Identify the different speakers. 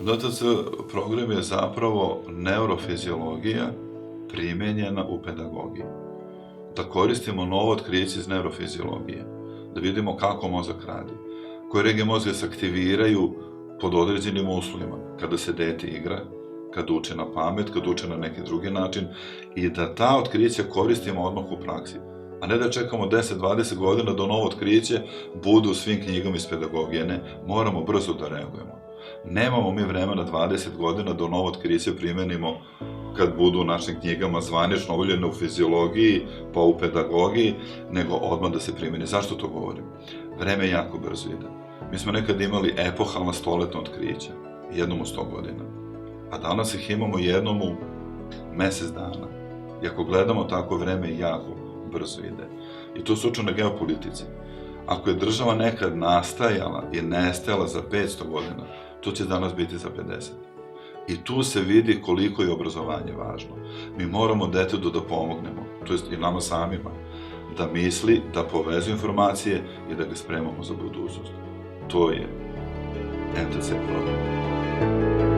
Speaker 1: NTC program je zapravo neurofiziologija primenjena u pedagogiji. Da koristimo novo otkriće iz neurofiziologije, da vidimo kako mozak radi, koje regije mozga se aktiviraju pod određenim uslovima, kada se dete igra, kada uče na pamet, kada uče na neki drugi način i da ta otkrića koristimo odmah u praksi, a ne da čekamo 10-20 godina da novo otkriće bude u svim knjigama iz pedagogije. Ne, moramo brzo da reagujemo. Nemamo mi vremena 20 godina da novo otkriće primenimo kad budu u našim knjigama zvanično objavljene u fiziologiji, pa u pedagogiji, nego odmah da se primeni. Zašto to govorim? Vreme jako brzo ide. Mi smo nekad imali epohalna stoletna otkrića, jednom u 100 godina, a danas ih imamo jednom u mesec dana. I ako gledamo tako, vreme jako brzo ide. I to je slučaj na geopolitici. Ako je država nekad nastajala i nestajala za 500 godina, to će danas biti za 50. I tu se vidi koliko je obrazovanje važno. Mi moramo detetu da pomognemo, to jest i nama samima, da misli, da povezuje informacije i da ga spremamo za budućnost. To je NTC program.